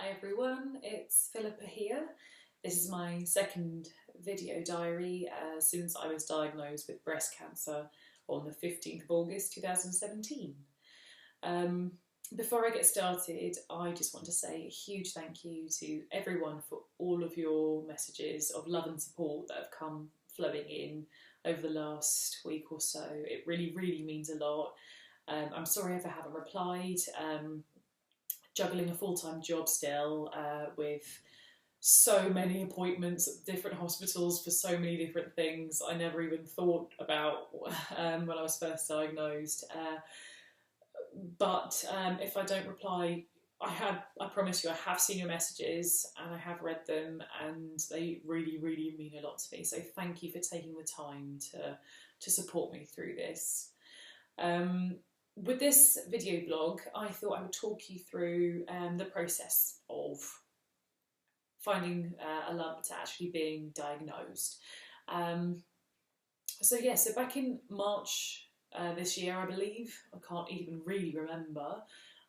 Hi everyone, it's Philippa here. This is my second video diary since I was diagnosed with breast cancer on the 15th of August 2017. Before I get started, I just want to say a huge thank you to everyone for all of your messages of love and support that have come flowing in over the last week or so. It really, really means a lot. I'm sorry if I haven't replied. Juggling a full-time job still with so many appointments at different hospitals for so many different things I never even thought about when I was first diagnosed. But if I don't reply, I promise you I have seen your messages and I have read them, and they really, really mean a lot to me. So thank you for taking the time to support me through this. With this video blog, I thought I would talk you through the process of finding a lump to actually being diagnosed. So back in March this year, I believe, I can't even really remember,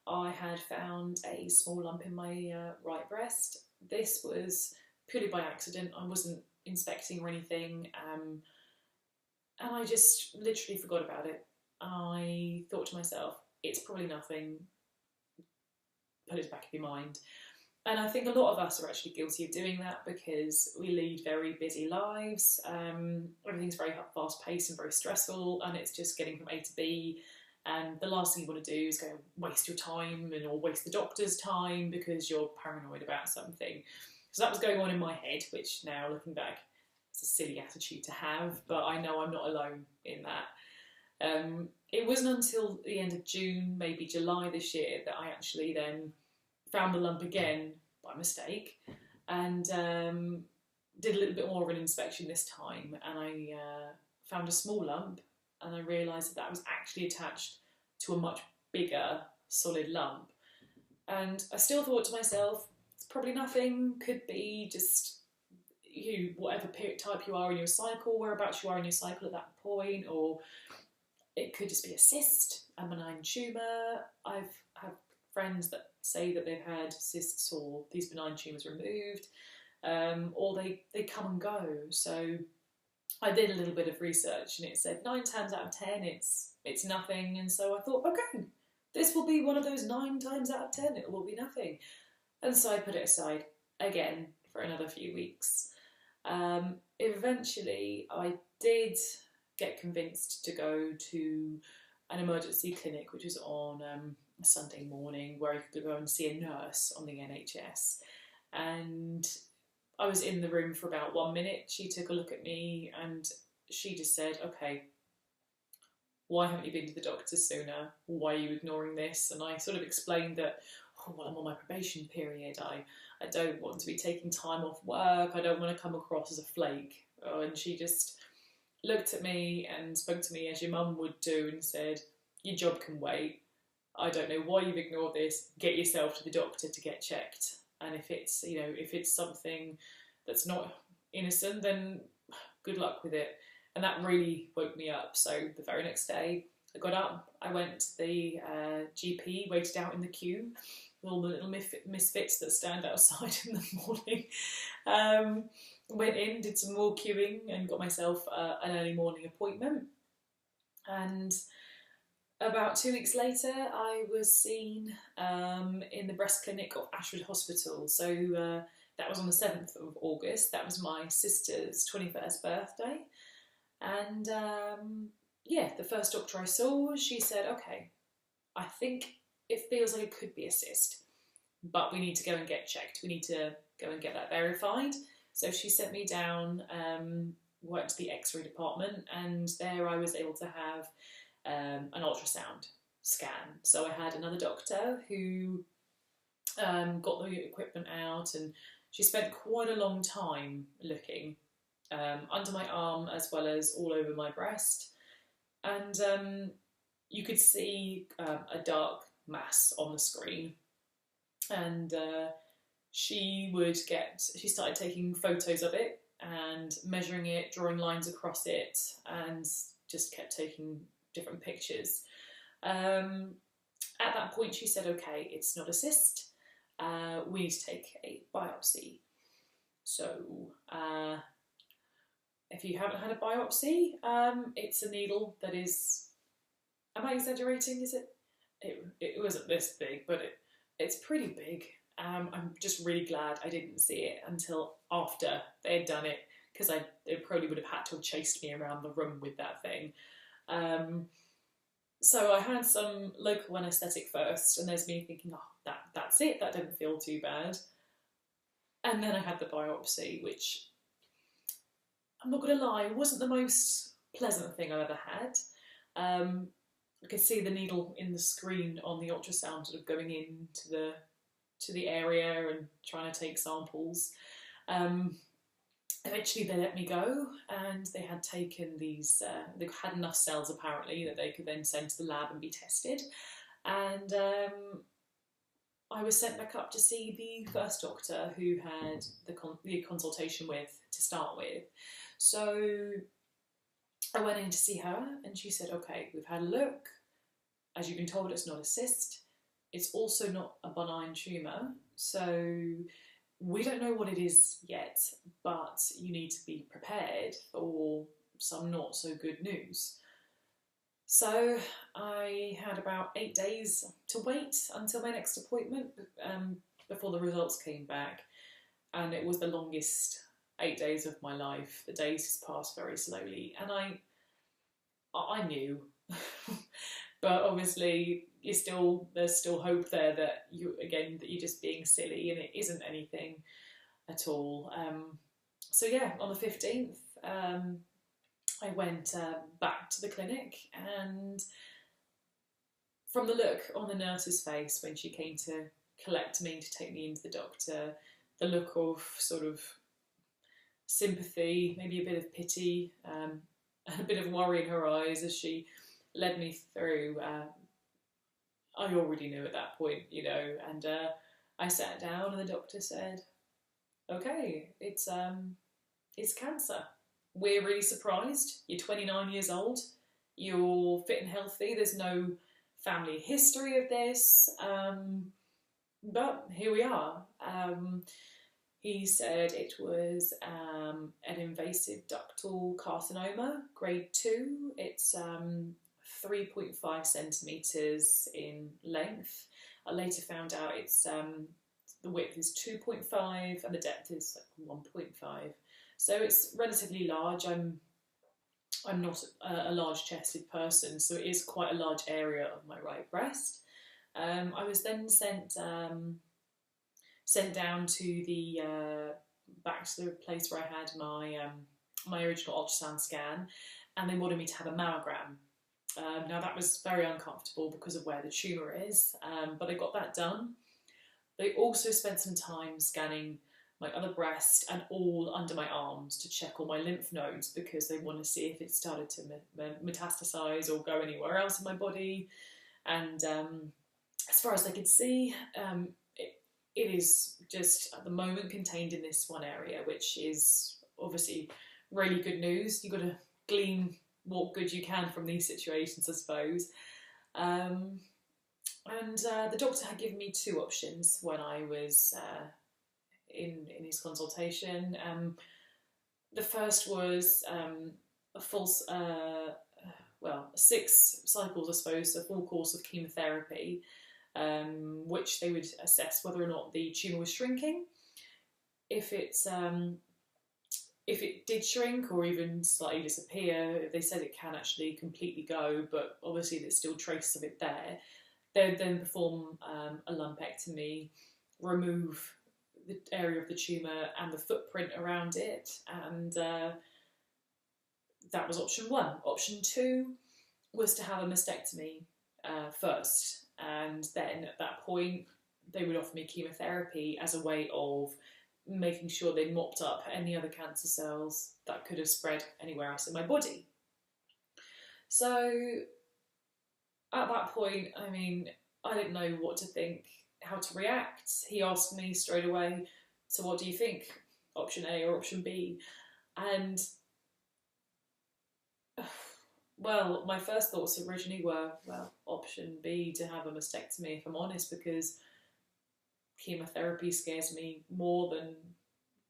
I had found a small lump in my right breast. This was purely by accident. I wasn't inspecting or anything, and I just literally forgot about it. I thought to myself, it's probably nothing, put it back in your mind. And I think a lot of us are actually guilty of doing that because we lead very busy lives. Everything's very fast paced and very stressful, and it's just getting from A to B. And the last thing you want to do is go waste your time or waste the doctor's time because you're paranoid about something. So that was going on in my head, which now looking back, it's a silly attitude to have, but I know I'm not alone in that. It wasn't until the end of June, maybe July this year, that I actually then found the lump again by mistake and did a little bit more of an inspection this time, and I found a small lump, and I realised that was actually attached to a much bigger solid lump. And I still thought to myself, it's probably nothing, could be just whatever type you are in your cycle, whereabouts you are in your cycle at that point, or it could just be a cyst, a benign tumour. I've had friends that say that they've had cysts or these benign tumours removed, or they come and go. So I did a little bit of research, and it said 9 times out of 10 it's nothing. And so I thought, okay, this will be one of those 9 times out of 10 it will be nothing. And so I put it aside again for another few weeks. Eventually I did get convinced to go to an emergency clinic, which was on a Sunday morning, where you could go and see a nurse on the NHS. And I was in the room for about 1 minute. She took a look at me and she just said, okay, why haven't you been to the doctor sooner? Why are you ignoring this? And I sort of explained that, oh, well, I'm on my probation period. I don't want to be taking time off work. I don't want to come across as a flake. And she just looked at me and spoke to me as your mum would do and said, your job can wait. I don't know why you've ignored this. Get yourself to the doctor to get checked. And if it's something that's not innocent, then good luck with it. And that really woke me up. So the very next day I got up, I went to the GP, waited out in the queue, all the little misfits that stand outside in the morning. Went in, did some more queuing, and got myself an early morning appointment. And about 2 weeks later, I was seen in the breast clinic of Ashford Hospital. So that was on the 7th of August. That was my sister's 21st birthday. And the first doctor I saw, she said, okay, I think it feels like it could be a cyst, but we need to go and get checked. We need to go and get that verified. So she sent me down, worked the X-ray department, and there I was able to have an ultrasound scan. So I had another doctor who got the equipment out, and she spent quite a long time looking under my arm as well as all over my breast. And you could see a dark mass on the screen. And she started taking photos of it and measuring it, drawing lines across it, and just kept taking different pictures. At that point she said, okay, it's not a cyst, we need to take a biopsy. So if you haven't had a biopsy, it's a needle that is, am I exaggerating? Is it? It wasn't this big, but it's pretty big. I'm just really glad I didn't see it until after they had done it, because they probably would have had to have chased me around the room with that thing. So I had some local anaesthetic first, and there's me thinking, oh, that's it, that didn't feel too bad. And then I had the biopsy, which, I'm not going to lie, wasn't the most pleasant thing I've ever had. I could see the needle in the screen on the ultrasound sort of going into the area and trying to take samples. Eventually they let me go, and they had taken these, they had enough cells apparently that they could then send to the lab and be tested. And I was sent back up to see the first doctor who had the consultation with to start with. So I went in to see her, and she said, okay, we've had a look. As you've been told, it's not a cyst. It's also not a benign tumour. So we don't know what it is yet, but you need to be prepared for some not so good news. So I had about 8 days to wait until my next appointment before the results came back. And it was the longest 8 days of my life. The days just passed very slowly, and I knew. But obviously there's still hope there that you're just being silly, and it isn't anything at all. So yeah, on the 15th, I went back to the clinic, and from the look on the nurse's face when she came to collect me to take me into the doctor, the look of sort of sympathy, maybe a bit of pity, and a bit of worry in her eyes as she led me through, I already knew at that point, and I sat down, and the doctor said, okay, it's cancer. We're really surprised. You're 29 years old, you're fit and healthy, there's no family history of this, but here we are. He said it was an invasive ductal carcinoma, grade 2. It's 3.5 centimetres in length. I later found out it's the width is 2.5 and the depth is like 1.5. So it's relatively large. I'm not a large-chested person, so it is quite a large area of my right breast. I was then sent down to the back to the place where I had my original ultrasound scan, and they wanted me to have a mammogram. Now that was very uncomfortable because of where the tumour is, but I got that done. They also spent some time scanning my other breast and all under my arms to check all my lymph nodes, because they want to see if it started to metastasise or go anywhere else in my body. And as far as I could see, it is just at the moment contained in this one area, which is obviously really good news. You've got to glean what good you can from these situations, I suppose. And the doctor had given me 2 options when I was in his consultation. The first was a full, 6 cycles, I suppose, a full course of chemotherapy, which they would assess whether or not the tumour was shrinking. If it did shrink or even slightly disappear, they said it can actually completely go, but obviously there's still traces of it there. They would then perform a lumpectomy, remove the area of the tumour and the footprint around it, and that was option 1. Option 2 was to have a mastectomy first, and then at that point they would offer me chemotherapy as a way of making sure they mopped up any other cancer cells that could have spread anywhere else in my body. So at that point, I mean, I didn't know what to think, how to react. He asked me straight away, so what do you think? Option A or option B? And well, my first thoughts originally were, well, option B, to have a mastectomy, if I'm honest, because chemotherapy scares me more than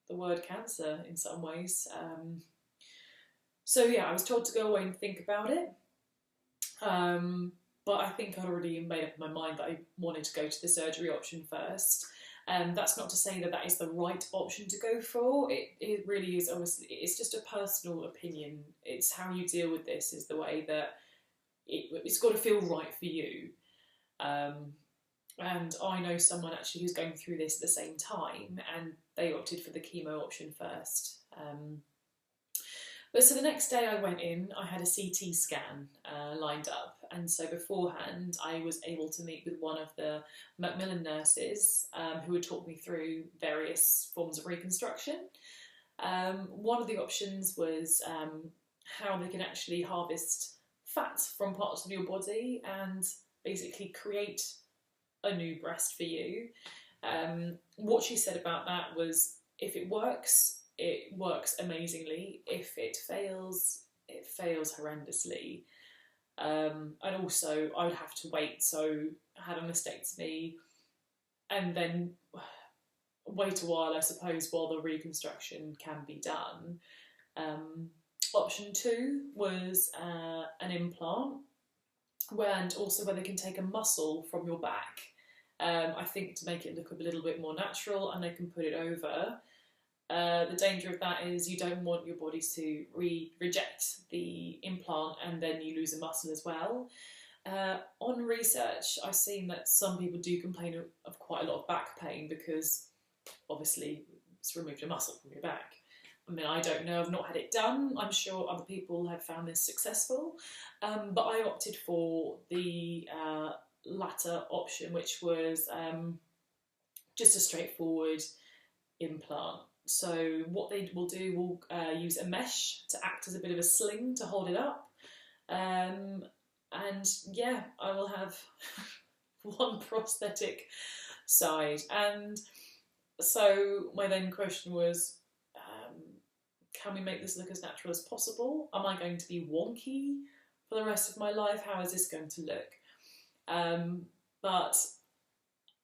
the word cancer in some ways. So yeah, I was told to go away and think about it. But I think I'd already made up my mind that I wanted to go to the surgery option first. That's not to say that that is the right option to go for. It really is, obviously, it's just a personal opinion. It's how you deal with this is the way that it's got to feel right for you. And I know someone actually who's going through this at the same time, and they opted for the chemo option first. But so the next day I went in, I had a CT scan lined up, and so beforehand I was able to meet with one of the Macmillan nurses who would talk me through various forms of reconstruction. One of the options was how they can actually harvest fat from parts of your body and basically create a new breast for you. What she said about that was, if it works amazingly. If it fails horrendously. And also I'd have to wait, so I had a mastectomy and then wait a while, I suppose, while the reconstruction can be done. Option 2 was an implant, and also where they can take a muscle from your back, I think to make it look a little bit more natural, and they can put it over. The danger of that is you don't want your body to reject the implant and then you lose a muscle as well. On research, I've seen that some people do complain of quite a lot of back pain because obviously it's removed a muscle from your back. I mean, I don't know, I've not had it done. I'm sure other people have found this successful. But I opted for the latter option, which was just a straightforward implant. So what they will do, will use a mesh to act as a bit of a sling to hold it up. And yeah, I will have one prosthetic side. And so my then question was, can we make this look as natural as possible? Am I going to be wonky for the rest of my life? How is this going to look? But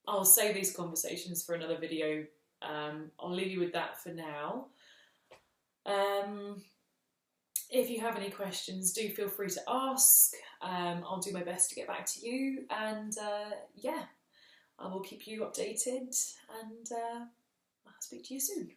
I'll save these conversations for another video. I'll leave you with that for now. If you have any questions, do feel free to ask. I'll do my best to get back to you, and yeah, I will keep you updated, and I'll speak to you soon.